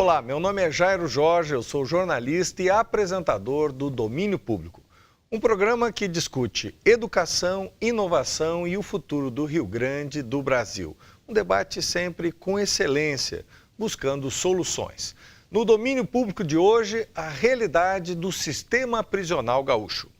Olá, meu nome é Jairo Jorge, eu sou jornalista e apresentador do Domínio Público, um programa que discute educação, inovação e o futuro do Rio Grande do Brasil. Um debate sempre com excelência, buscando soluções. No Domínio Público de hoje, a realidade do sistema prisional gaúcho.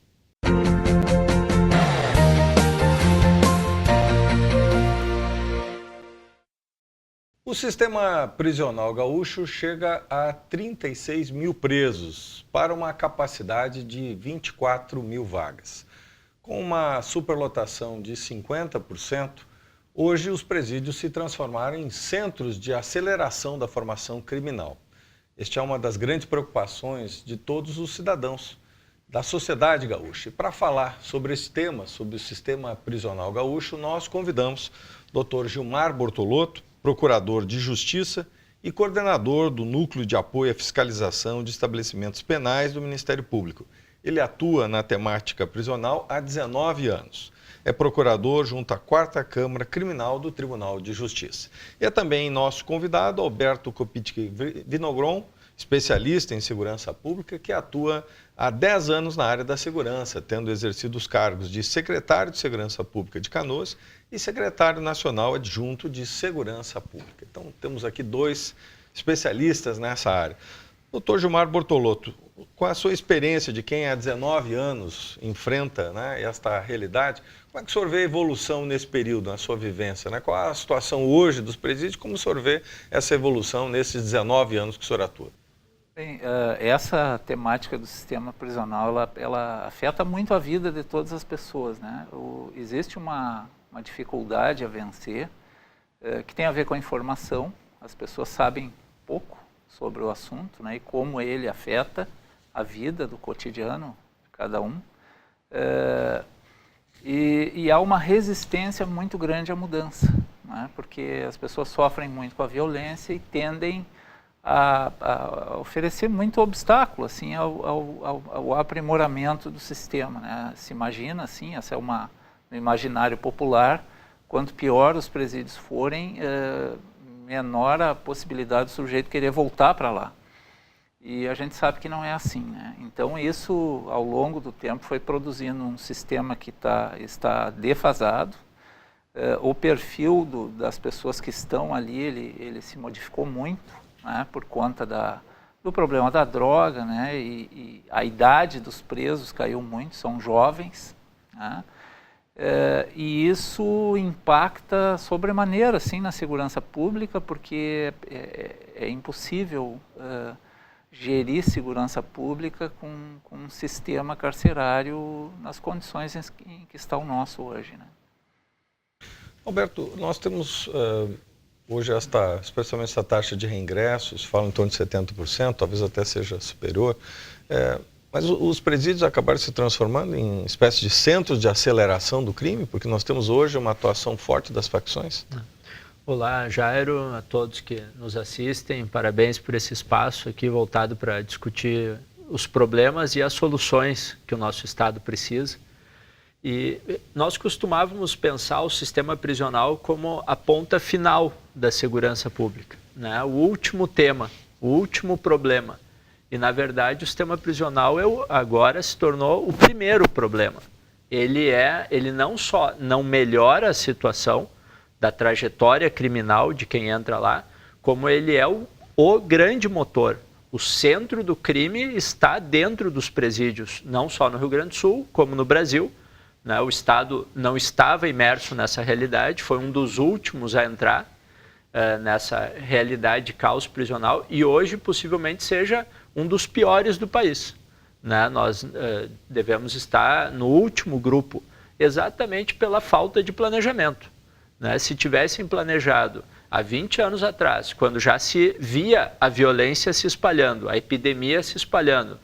O sistema prisional gaúcho chega a 36 mil presos, para uma capacidade de 24 mil vagas. Com uma superlotação de 50%, hoje os presídios se transformaram em centros de aceleração da formação criminal. Esta é uma das grandes preocupações de todos os cidadãos da sociedade gaúcha. E para falar sobre esse tema, sobre o sistema prisional gaúcho, nós convidamos o Dr. Gilmar Bortolotto, procurador de Justiça e coordenador do Núcleo de Apoio à Fiscalização de Estabelecimentos Penais do Ministério Público. Ele atua na temática prisional há 19 anos. É procurador junto à 4ª Câmara Criminal do Tribunal de Justiça. E é também nosso convidado, Alberto Kopitsch Vinogron, especialista em segurança pública, que atua há 10 anos na área da segurança, tendo exercido os cargos de secretário de Segurança Pública de Canoas e secretário nacional adjunto de Segurança Pública. Então, temos aqui dois especialistas nessa área. Doutor Gilmar Bortolotto, com a sua experiência de quem há 19 anos enfrenta, né, esta realidade, como é que o senhor vê a evolução nesse período, na sua vivência? Né? Qual a situação hoje dos presídios? Como o senhor vê essa evolução nesses 19 anos que o senhor atua? Bem, essa temática do sistema prisional, ela afeta muito a vida de todas as pessoas, né? Existe uma dificuldade a vencer, que tem a ver com a informação. As pessoas sabem pouco sobre o assunto, né? E como ele afeta a vida do cotidiano de cada um. E há uma resistência muito grande à mudança, né? Porque as pessoas sofrem muito com a violência e tendem a oferecer muito obstáculo assim, ao aprimoramento do sistema, né? Se imagina, assim, essa é no imaginário popular, quanto pior os presídios forem, menor a possibilidade do sujeito querer voltar para lá. E a gente sabe que não é assim, né? Então isso, ao longo do tempo, foi produzindo um sistema que está defasado. O perfil das pessoas que estão ali, ele se modificou muito, né, por conta do problema da droga, né, e a idade dos presos caiu muito, são jovens, né, e isso impacta sobremaneira assim, na segurança pública, porque é impossível gerir segurança pública com um sistema carcerário nas condições em que está o nosso hoje, né. Alberto, nós temos hoje, especialmente essa taxa de reingressos, falam em torno de 70%, talvez até seja superior, mas os presídios acabaram se transformando em espécie de centros de aceleração do crime, porque nós temos hoje uma atuação forte das facções. Olá, Jairo, a todos que nos assistem, parabéns por esse espaço aqui voltado para discutir os problemas e as soluções que o nosso Estado precisa. E nós costumávamos pensar o sistema prisional como a ponta final da segurança pública, né? O último tema, o último problema. E, na verdade, o sistema prisional agora se tornou o primeiro problema. Ele não só não melhora a situação da trajetória criminal de quem entra lá, como ele é o grande motor. O centro do crime está dentro dos presídios, não só no Rio Grande do Sul, como no Brasil. O Estado não estava imerso nessa realidade, foi um dos últimos a entrar nessa realidade de caos prisional e hoje possivelmente seja um dos piores do país. Nós devemos estar no último grupo, exatamente pela falta de planejamento. Se tivessem planejado há 20 anos atrás, quando já se via a violência se espalhando, a epidemia se espalhando,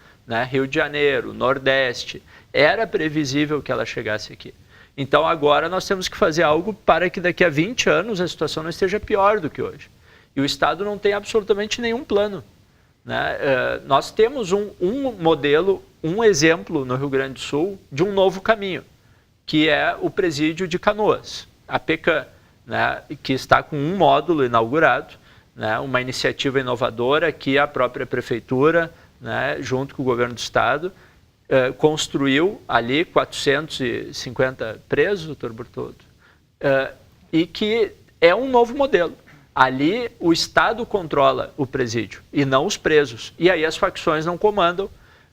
Rio de Janeiro, Nordeste, era previsível que ela chegasse aqui. Então agora nós temos que fazer algo para que daqui a 20 anos a situação não esteja pior do que hoje. E o Estado não tem absolutamente nenhum plano. Nós temos um modelo, um exemplo no Rio Grande do Sul de um novo caminho, que é o presídio de Canoas, a PECAM, que está com um módulo inaugurado, né, uma iniciativa inovadora que a própria prefeitura, né, junto com o governo do estado, construiu ali 450 presos, doutor Bortolotto, e que é um novo modelo. Ali o Estado controla o presídio e não os presos. E aí as facções não comandam.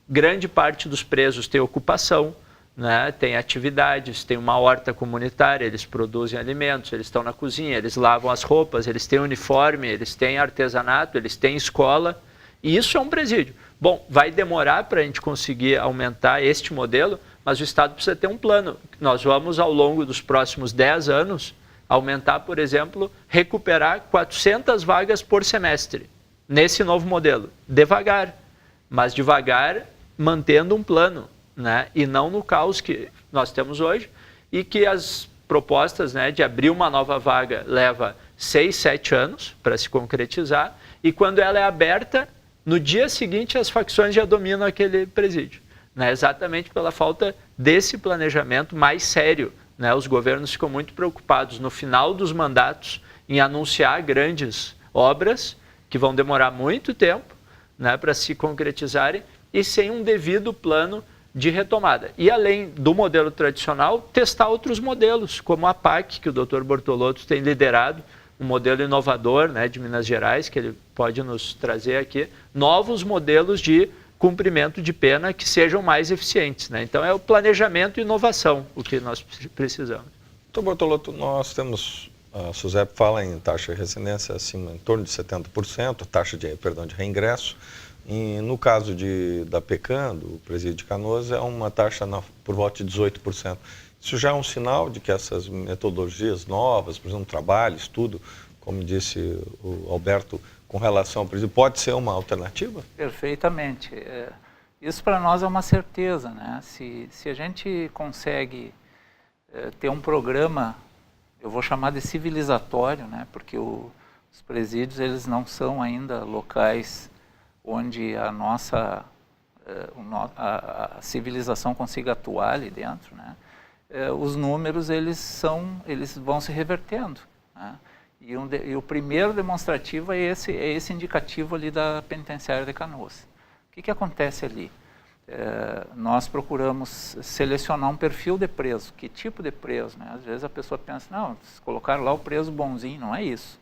Grande parte dos presos tem ocupação, né? Tem atividades, tem uma horta comunitária, eles produzem alimentos, eles estão na cozinha, eles lavam as roupas, eles têm uniforme, eles têm artesanato, eles têm escola. E isso é um presídio. Bom, vai demorar para a gente conseguir aumentar este modelo, mas o Estado precisa ter um plano. Nós vamos, ao longo dos próximos 10 anos, aumentar, por exemplo, recuperar 400 vagas por semestre, nesse novo modelo. Devagar, mas devagar, mantendo um plano, né? E não no caos que nós temos hoje, e que as propostas, né, de abrir uma nova vaga leva 6, 7 anos para se concretizar, e quando ela é aberta, no dia seguinte as facções já dominam aquele presídio, né? Exatamente pela falta desse planejamento mais sério, né? Os governos ficam muito preocupados no final dos mandatos em anunciar grandes obras que vão demorar muito tempo, né, para se concretizarem, e sem um devido plano de retomada. E além do modelo tradicional, testar outros modelos, como a PAC, que o Dr. Bortolotto tem liderado, um modelo inovador, né, de Minas Gerais, que ele pode nos trazer aqui, novos modelos de cumprimento de pena que sejam mais eficientes, né? Então é o planejamento e inovação o que nós precisamos. Doutor Bortolotto, nós temos, a SUSEP fala em taxa de residência acima, em torno de 70%, taxa de reingresso, e no caso da PECAM, do presídio de Canoas, é uma taxa por volta de 18%. Isso já é um sinal de que essas metodologias novas, por exemplo, trabalho, estudo, como disse o Alberto, com relação ao presídio, pode ser uma alternativa? Perfeitamente. Isso para nós é uma certeza, né? Se a gente consegue ter um programa, eu vou chamar de civilizatório, né? Porque os presídios, eles não são ainda locais onde a nossa a civilização consiga atuar ali dentro, né? Os números eles vão se revertendo, né? E o primeiro demonstrativo é esse indicativo ali da penitenciária de Canoas. O que acontece ali? Nós procuramos selecionar um perfil de preso. Que tipo de preso, né? Às vezes a pessoa pensa, não, colocaram lá o preso bonzinho, não é isso.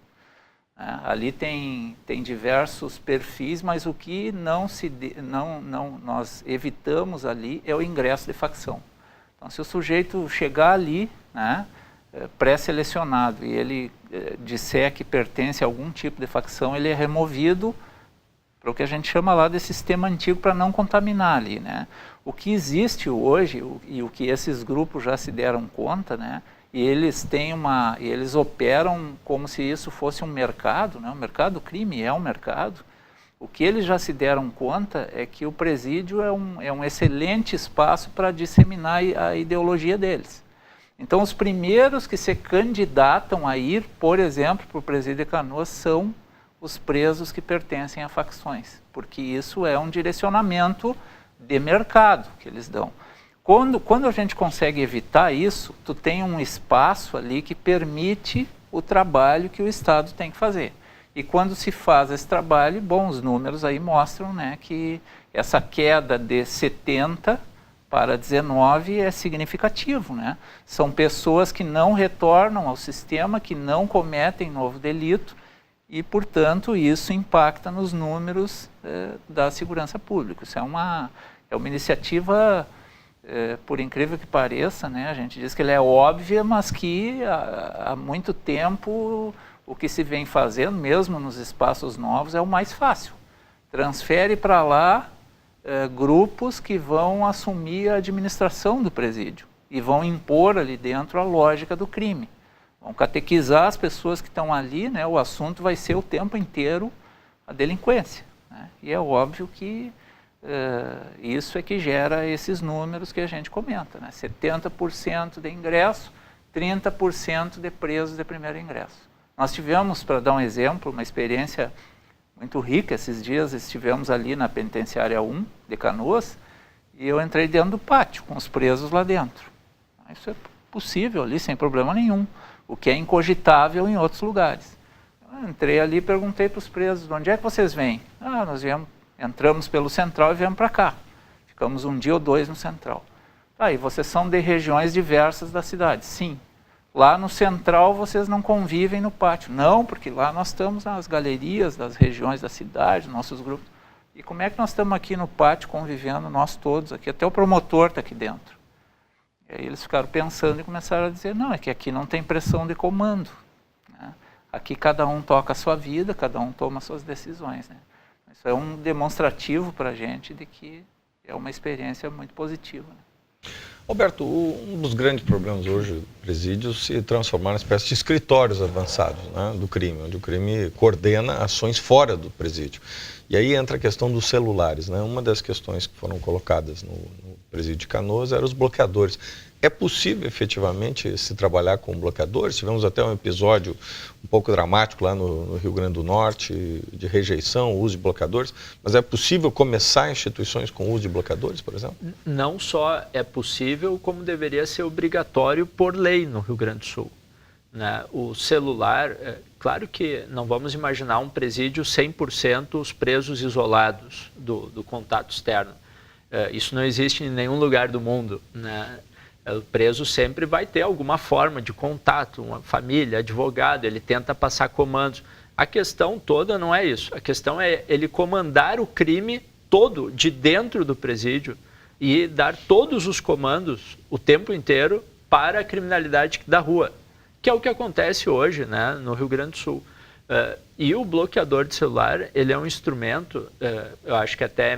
Ali tem diversos perfis, mas o que nós evitamos ali é o ingresso de facção. Então, se o sujeito chegar ali, né, pré-selecionado, e ele disser que pertence a algum tipo de facção, ele é removido para o que a gente chama lá de sistema antigo, para não contaminar ali, né? O que existe hoje, e o que esses grupos já se deram conta, né, e eles operam como se isso fosse um mercado, né? O mercado do crime é um mercado. O que eles já se deram conta é que o presídio é um excelente espaço para disseminar a ideologia deles. Então, os primeiros que se candidatam a ir, por exemplo, para o presídio de Canoas, são os presos que pertencem a facções, porque isso é um direcionamento de mercado que eles dão. Quando a gente consegue evitar isso, tu tem um espaço ali que permite o trabalho que o Estado tem que fazer. E quando se faz esse trabalho, bom, os números aí mostram, né, que essa queda de 70 para 19 é significativo, né? São pessoas que não retornam ao sistema, que não cometem novo delito e, portanto, isso impacta nos números da segurança pública. Isso é uma iniciativa, por incrível que pareça, né? A gente diz que ela é óbvia, mas que há muito tempo o que se vem fazendo, mesmo nos espaços novos, é o mais fácil. Transfere para lá grupos que vão assumir a administração do presídio e vão impor ali dentro a lógica do crime. Vão catequizar as pessoas que estão ali, né? O assunto vai ser o tempo inteiro a delinquência, né? E é óbvio que isso é que gera esses números que a gente comenta, né? 70% de ingresso, 30% de presos de primeiro ingresso. Nós tivemos, para dar um exemplo, uma experiência muito rica. Esses dias estivemos ali na penitenciária 1 de Canoas e eu entrei dentro do pátio com os presos lá dentro. Isso é possível ali sem problema nenhum, o que é incogitável em outros lugares. Eu entrei ali e perguntei para os presos, de onde é que vocês vêm? Ah, nós entramos pelo Central e viemos para cá. Ficamos 1 dia ou 2 no Central. Ah, e vocês são de regiões diversas da cidade? Sim. Lá no Central vocês não convivem no pátio? Não, porque lá nós estamos nas galerias das regiões da cidade, nossos grupos. E como é que nós estamos aqui no pátio convivendo, nós todos aqui? Até o promotor está aqui dentro. E aí eles ficaram pensando e começaram a dizer, não, é que aqui não tem pressão de comando. Né? Aqui cada um toca a sua vida, cada um toma suas decisões. Né? Isso é um demonstrativo para a gente de que é uma experiência muito positiva. Né? Roberto, um dos grandes problemas hoje do presídio se transformar numa espécie de escritórios avançados, né, do crime, onde o crime coordena ações fora do presídio. E aí entra a questão dos celulares, né? Uma das questões que foram colocadas no presídio de Canoas eram os bloqueadores. É possível efetivamente se trabalhar com bloqueadores? Tivemos até um episódio um pouco dramático lá no Rio Grande do Norte, de rejeição, uso de bloqueadores, mas é possível começar instituições com uso de bloqueadores, por exemplo? Não só é possível, como deveria ser obrigatório por lei no Rio Grande do Sul. Né? O celular, claro que não vamos imaginar um presídio 100% os presos isolados do contato externo. Isso não existe em nenhum lugar do mundo, né? O preso sempre vai ter alguma forma de contato, uma família, advogado, ele tenta passar comandos. A questão toda não é isso. A questão é ele comandar o crime todo de dentro do presídio e dar todos os comandos o tempo inteiro para a criminalidade da rua, que é o que acontece hoje, né, no Rio Grande do Sul. E o bloqueador de celular, ele é um instrumento, eu acho que até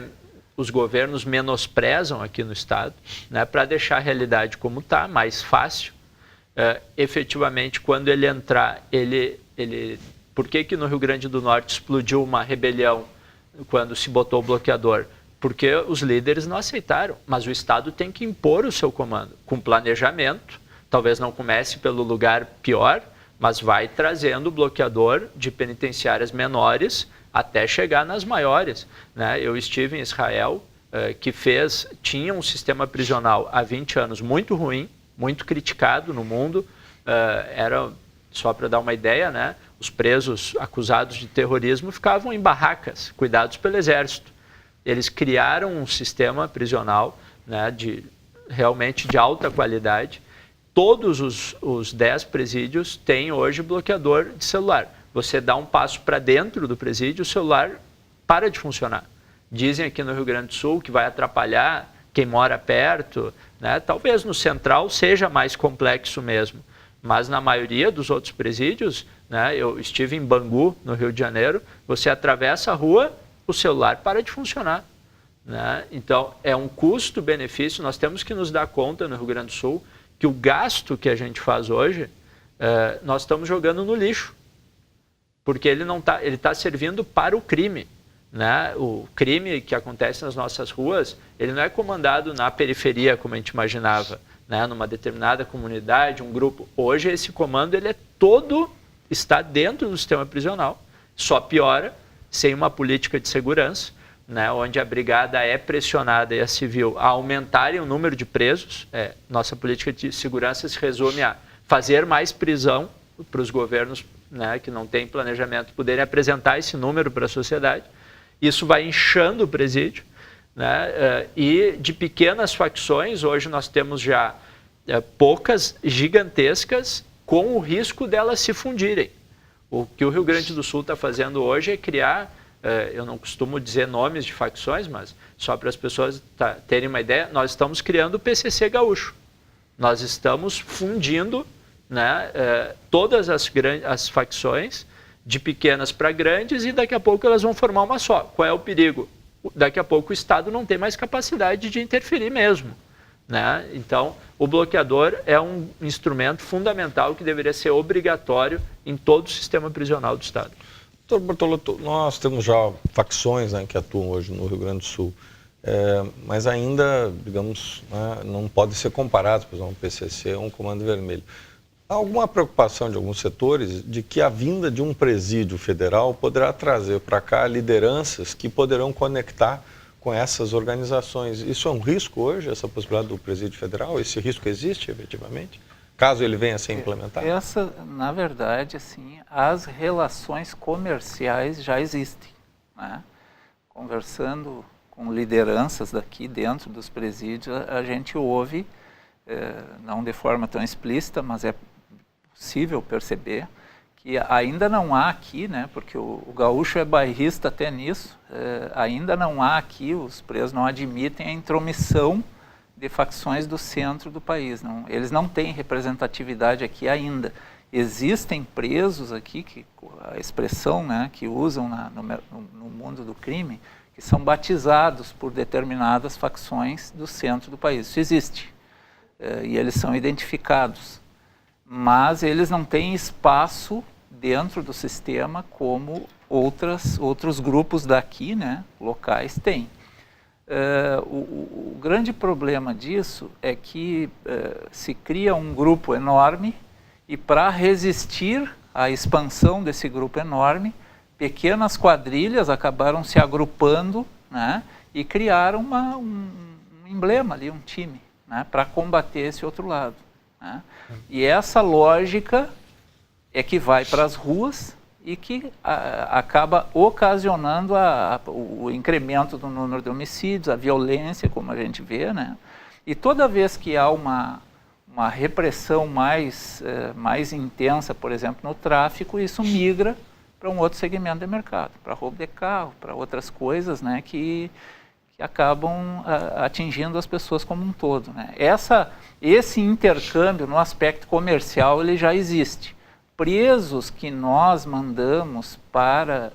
os governos menosprezam aqui no estado, né, para deixar a realidade como está, mais fácil. Efetivamente, quando ele entrar, por que no Rio Grande do Norte explodiu uma rebelião quando se botou o bloqueador? Porque os líderes não aceitaram, mas o estado tem que impor o seu comando, com planejamento. Talvez não comece pelo lugar pior, mas vai trazendo o bloqueador de penitenciárias menores até chegar nas maiores. Né? Eu estive em Israel, que tinha um sistema prisional há 20 anos muito ruim, muito criticado no mundo. Era, só para dar uma ideia, né? Os presos acusados de terrorismo ficavam em barracas, cuidados pelo exército. Eles criaram um sistema prisional, né, realmente de alta qualidade. Todos os 10 presídios têm hoje bloqueador de celular. Você dá um passo para dentro do presídio, o celular para de funcionar. Dizem aqui no Rio Grande do Sul que vai atrapalhar quem mora perto, né? Talvez no Central seja mais complexo mesmo, mas na maioria dos outros presídios, né? Eu estive em Bangu, no Rio de Janeiro, você atravessa a rua, o celular para de funcionar. Né? Então, é um custo-benefício, nós temos que nos dar conta no Rio Grande do Sul que o gasto que a gente faz hoje, nós estamos jogando no lixo, porque ele está servindo para o crime. Né? O crime que acontece nas nossas ruas, ele não é comandado na periferia, como a gente imaginava, né? Numa determinada comunidade, um grupo. Hoje, esse comando ele está dentro do sistema prisional, só piora sem uma política de segurança, né, onde a brigada é pressionada e a civil a aumentarem o número de presos. Nossa política de segurança se resume a fazer mais prisão para os governos, né, que não têm planejamento poderem apresentar esse número para a sociedade. Isso vai inchando o presídio, né, e de pequenas facções, hoje nós temos já poucas gigantescas com o risco delas se fundirem. O que o Rio Grande do Sul está fazendo hoje é criar, eu não costumo dizer nomes de facções, mas só para as pessoas terem uma ideia, nós estamos criando o PCC Gaúcho. Nós estamos fundindo, né, todas as facções, de pequenas para grandes, e daqui a pouco elas vão formar uma só. Qual é o perigo? Daqui a pouco o Estado não tem mais capacidade de interferir mesmo. Né? Então, o bloqueador é um instrumento fundamental que deveria ser obrigatório em todo o sistema prisional do Estado. Doutor Bortolotto, nós temos já facções, né, que atuam hoje no Rio Grande do Sul, mas ainda, digamos, né, não pode ser comparado, por exemplo, um PCC ou um Comando Vermelho. Há alguma preocupação de alguns setores de que a vinda de um presídio federal poderá trazer para cá lideranças que poderão conectar com essas organizações? Isso é um risco hoje, essa possibilidade do presídio federal? Esse risco existe efetivamente? caso ele venha a ser implementado? Essa, na verdade, assim, as relações comerciais já existem, né? Conversando com lideranças daqui dentro dos presídios, a gente ouve, não de forma tão explícita, mas é possível perceber que ainda não há aqui, né, porque o gaúcho é bairrista até nisso, ainda não há aqui, os presos não admitem a intromissão de facções do centro do país. Não, eles não têm representatividade aqui ainda. Existem presos aqui, que a expressão, né, que usam no mundo do crime, que são batizados por determinadas facções do centro do país. Isso existe. E eles são identificados. Mas eles não têm espaço dentro do sistema como outros grupos daqui, né, locais, têm. O grande problema disso é que se cria um grupo enorme e, para resistir à expansão desse grupo enorme, pequenas quadrilhas acabaram se agrupando, né, e criaram um emblema ali, um time, né, para combater esse outro lado, né. E essa lógica é que vai para as ruas e que acaba ocasionando o incremento do número de homicídios, a violência, como a gente vê, né. E toda vez que há uma repressão mais intensa, por exemplo, no tráfico, isso migra para um outro segmento de mercado, para roubo de carro, para outras coisas, né, que acabam atingindo as pessoas como um todo, né. Esse intercâmbio no aspecto comercial, ele já existe. Presos que nós mandamos para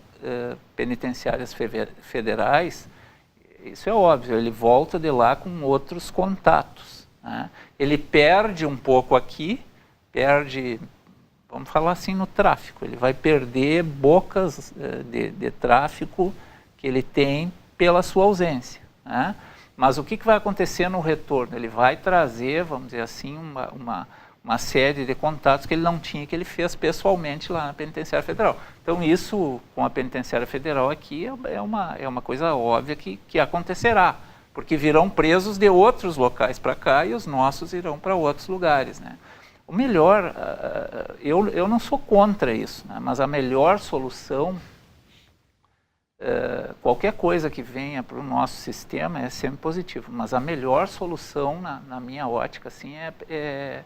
penitenciárias federais, isso é óbvio, ele volta de lá com outros contatos, né. Ele perde um pouco aqui, vamos falar assim, no tráfico. Ele vai perder bocas de tráfico que ele tem pela sua ausência, né? Mas o que vai acontecer no retorno? Ele vai trazer, vamos dizer assim, uma série de contatos que ele não tinha, que ele fez pessoalmente lá na Penitenciária Federal. Então isso, com a Penitenciária Federal aqui, é uma coisa óbvia que acontecerá, porque virão presos de outros locais para cá e os nossos irão para outros lugares, né? O melhor, eu não sou contra isso, né? Mas a melhor solução, qualquer coisa que venha para o nosso sistema é sempre positivo, mas a melhor solução, na minha ótica, assim, é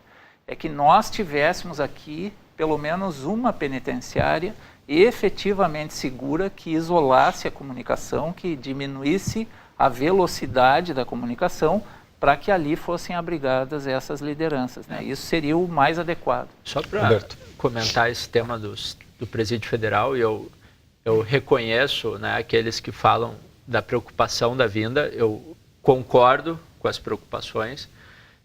que nós tivéssemos aqui pelo menos uma penitenciária efetivamente segura, que isolasse a comunicação, que diminuísse a velocidade da comunicação, para que ali fossem abrigadas essas lideranças, né? Isso seria o mais adequado. Só para comentar esse tema do Presídio Federal, eu reconheço, né, aqueles que falam da preocupação da vinda, eu concordo com as preocupações,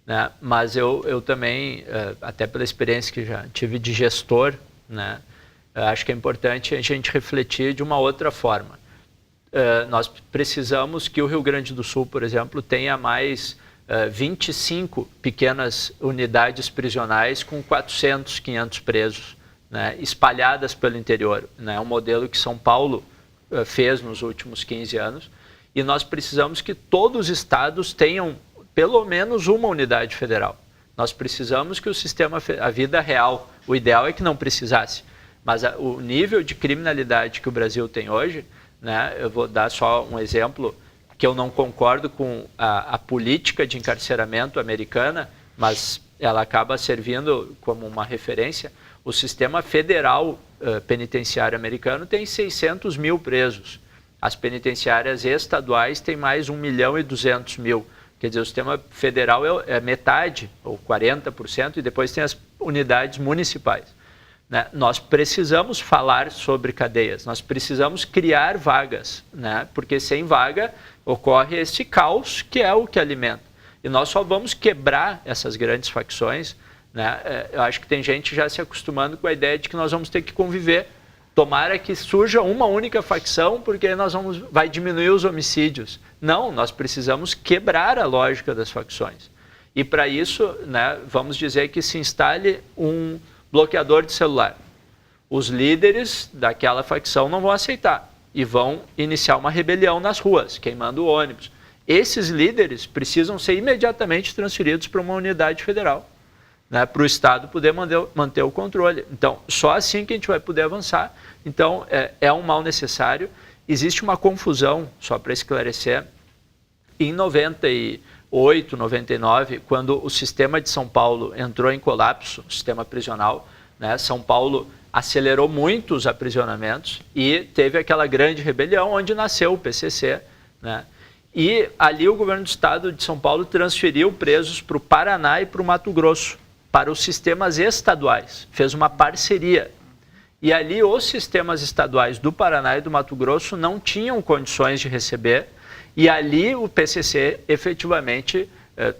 né, mas eu também, até pela experiência que já tive de gestor, né, acho que é importante a gente refletir de uma outra forma. Nós precisamos que o Rio Grande do Sul, por exemplo, tenha mais 25 pequenas unidades prisionais com 400, 500 presos, né, espalhadas pelo interior. É um modelo que São Paulo fez nos últimos 15 anos, e nós precisamos que todos os estados tenham pelo menos uma unidade federal. Nós precisamos que o sistema, a vida real, o ideal é que não precisasse, mas o nível de criminalidade que o Brasil tem hoje, né, eu vou dar só um exemplo, que eu não concordo com a política de encarceramento americana, mas ela acaba servindo como uma referência. O sistema federal penitenciário americano tem 600 mil presos. As penitenciárias estaduais têm mais 1.200.000. Quer dizer, o sistema federal é metade, ou 40%, e depois tem as unidades municipais, né? Nós precisamos falar sobre cadeias, nós precisamos criar vagas, né? Porque sem vaga ocorre esse caos que é o que alimenta. E nós só vamos quebrar essas grandes facções, né? Eu acho que tem gente já se acostumando com a ideia de que nós vamos ter que conviver. Tomara que surja uma única facção, porque vai diminuir os homicídios. Não, nós precisamos quebrar a lógica das facções. E para isso, né, vamos dizer que se instale um bloqueador de celular. Os líderes daquela facção não vão aceitar e vão iniciar uma rebelião nas ruas, queimando ônibus. Esses líderes precisam ser imediatamente transferidos para uma unidade federal. né, para o Estado poder manter o controle. Então, só assim que a gente vai poder avançar. Então, é um mal necessário. Existe uma confusão, só para esclarecer, em 98, 99, quando o sistema de São Paulo entrou em colapso, o sistema prisional, né, São Paulo acelerou muito os aprisionamentos e teve aquela grande rebelião onde nasceu o PCC, né? E ali o governo do estado de São Paulo transferiu presos para o Paraná e para o Mato Grosso, para os sistemas estaduais, fez uma parceria. E ali os sistemas estaduais do Paraná e do Mato Grosso não tinham condições de receber, e ali o PCC efetivamente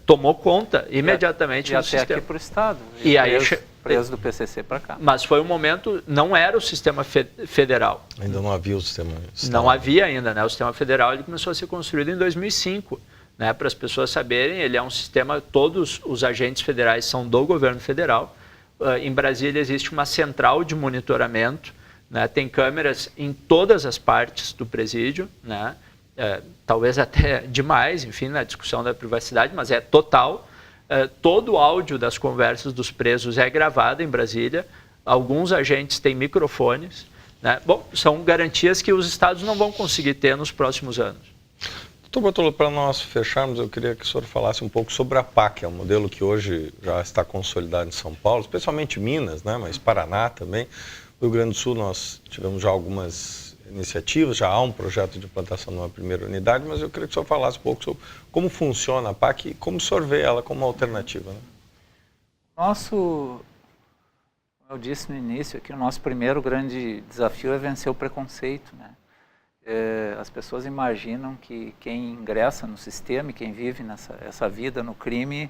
tomou conta imediatamente do sistema. E até aqui para o estado. E aí preso do PCC para cá. Mas foi um momento, não era o sistema federal. Ainda não havia o sistema estadual. Não havia ainda, né? O sistema federal ele começou a ser construído em 2005, né? Para as pessoas saberem, ele é um sistema, todos os agentes federais são do governo federal. Em Brasília existe uma central de monitoramento, né? Tem câmeras em todas as partes do presídio, né? Talvez até demais, enfim, na discussão da privacidade, mas é total. Todo o áudio das conversas dos presos é gravado em Brasília. Alguns agentes têm microfones, né? Bom, são garantias que os estados não vão conseguir ter nos próximos anos. Doutor Bortolotto, para nós fecharmos, eu queria que o senhor falasse um pouco sobre a PAC, é um modelo que hoje já está consolidado em São Paulo, especialmente Minas, né? Mas Paraná também. No Rio Grande do Sul nós tivemos já algumas iniciativas, já há um projeto de implantação numa primeira unidade, mas eu queria que o senhor falasse um pouco sobre como funciona a PAC e como o senhor vê ela como alternativa. Né? Como eu disse no início, aqui o nosso primeiro grande desafio é vencer o preconceito, né? As pessoas imaginam que quem ingressa no sistema e quem vive essa vida no crime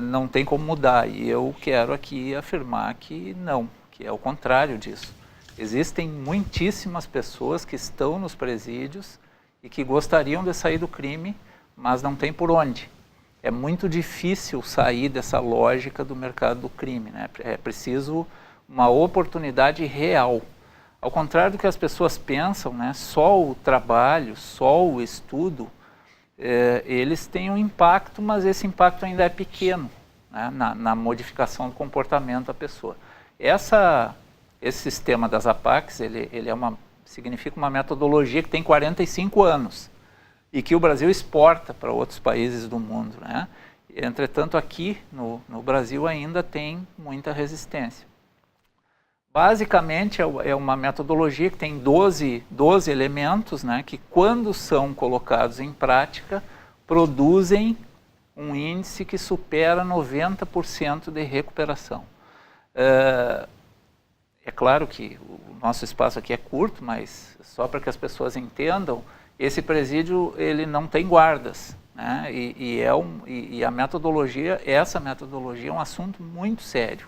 não tem como mudar, e eu quero aqui afirmar que não, que é o contrário disso. Existem muitíssimas pessoas que estão nos presídios e que gostariam de sair do crime, mas não tem por onde. É muito difícil sair dessa lógica do mercado do crime, né? É preciso uma oportunidade real. Ao contrário do que as pessoas pensam, né? Só o trabalho, só o estudo, eles têm um impacto, mas esse impacto ainda é pequeno, né? na modificação do comportamento da pessoa. Esse sistema das APACs, ele significa uma metodologia que tem 45 anos e que o Brasil exporta para outros países do mundo, né? Entretanto, aqui no Brasil ainda tem muita resistência. Basicamente, é uma metodologia que tem 12 elementos, né, que quando são colocados em prática, produzem um índice que supera 90% de recuperação. É claro que o nosso espaço aqui é curto, mas só para que as pessoas entendam, esse presídio ele não tem guardas, né? E a metodologia, essa metodologia é um assunto muito sério.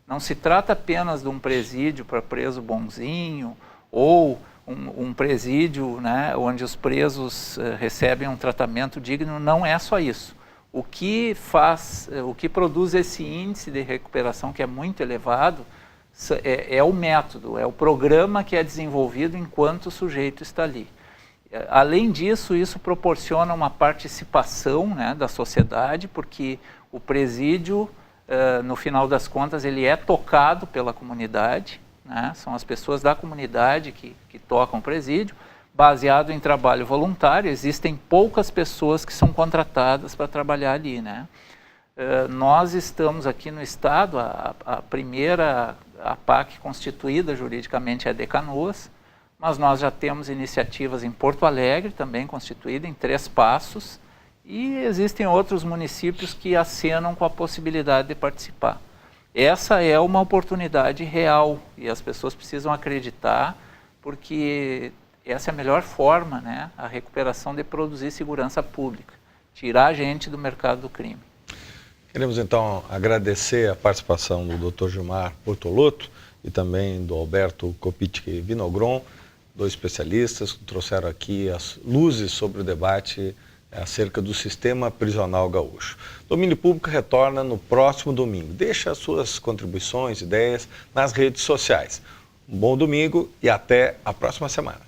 Não se trata apenas de um presídio para preso bonzinho ou um presídio, né, onde os presos recebem um tratamento digno, não é só isso. O que produz esse índice de recuperação que é muito elevado é o método, é o programa que é desenvolvido enquanto o sujeito está ali. Além disso, isso proporciona uma participação, né, da sociedade, porque o presídio, no final das contas, ele é tocado pela comunidade, né? São as pessoas da comunidade que tocam o presídio, baseado em trabalho voluntário. Existem poucas pessoas que são contratadas para trabalhar ali, né? Nós estamos aqui no estado, a primeira APAC constituída juridicamente é de Canoas, mas nós já temos iniciativas em Porto Alegre, também constituída em 3 Passos, e existem outros municípios que acenam com a possibilidade de participar. Essa é uma oportunidade real e as pessoas precisam acreditar, porque essa é a melhor forma, né, a recuperação de produzir segurança pública, tirar a gente do mercado do crime. Queremos então agradecer a participação do Dr. Gilmar Bortolotto e também do Alberto Kopitke Vinogron, 2 especialistas que trouxeram aqui as luzes sobre o debate acerca do sistema prisional gaúcho. Domínio Público retorna no próximo domingo. Deixe as suas contribuições, ideias nas redes sociais. Um bom domingo e até a próxima semana.